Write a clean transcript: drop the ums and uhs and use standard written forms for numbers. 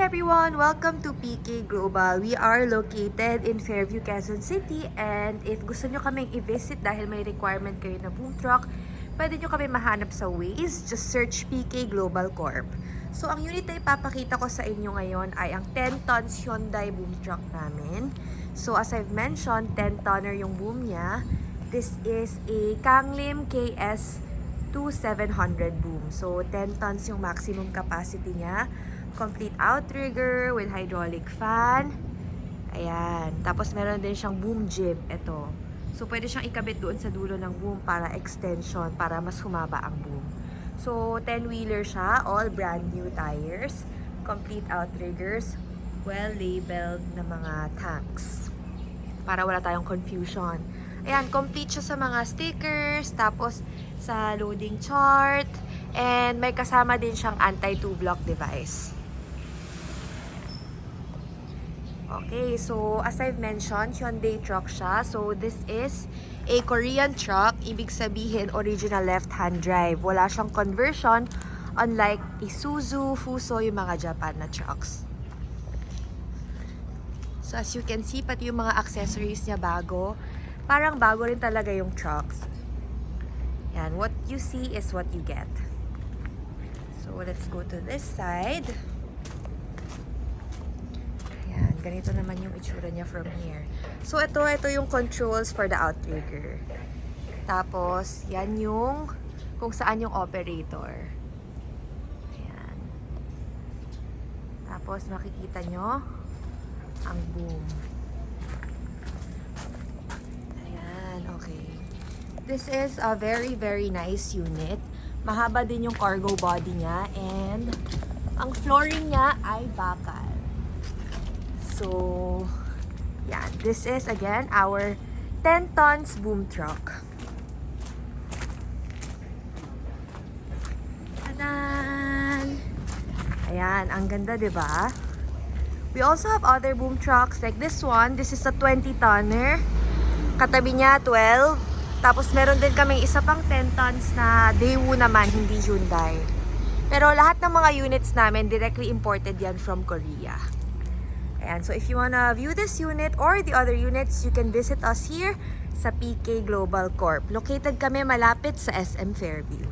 Hi everyone! Welcome to PK Global. We are located in Fairview, Quezon City, and if gusto nyo kaming i-visit dahil may requirement kayo na boom truck, pwede nyo kami mahanap sa Waze. Just search PK Global Corp. So ang unit na ipapakita ko sa inyo ngayon ay ang 10 tons Hyundai boom truck namin. So as I've mentioned, 10 tonner yung boom niya. This is a Kanglim KS2700 boom. So 10 tons yung maximum capacity niya. Complete outrigger with hydraulic fan. Ayan. Tapos meron din siyang boom jib. Ito. So pwede siyang ikabit doon sa dulo ng boom para extension, para mas humaba ang boom. So 10-wheeler siya. All brand new tires. Complete outriggers. Well labeled na mga tanks. Para wala tayong confusion. Ayan. Complete siya sa mga stickers. Tapos sa loading chart. And may kasama din siyang anti-2-block device. Okay, so as I've mentioned, Hyundai truck siya. So this is a Korean truck. Ibig sabihin, original left-hand drive. Wala siyang conversion, unlike Isuzu, Fuso, yung mga Japan na trucks. So as you can see, pati yung mga accessories niya bago. Parang bago rin talaga yung trucks. Yan, what you see is what you get. So let's go to this side. Ganito naman yung itsura niya from here. So, ito yung controls for the outrigger. Tapos, yan yung kung saan yung operator. Ayan. Tapos, makikita nyo ang boom. Ayan, okay. This is a very, very nice unit. Mahaba din yung cargo body niya. And, ang flooring niya ay bakal. So, yeah, this is again our 10 tons boom truck. Tadan! Ayan, ang ganda, diba? We also have other boom trucks like this one. This is a 20 tonner. Katabi niya 12. Tapos meron din kaming isa pang 10 tons na Daewoo naman, hindi Hyundai. Pero lahat ng mga units namin directly imported yan from Korea. And so if you wanna view this unit or the other units, you can visit us here sa PK Global Corp. Located kami malapit sa SM Fairview.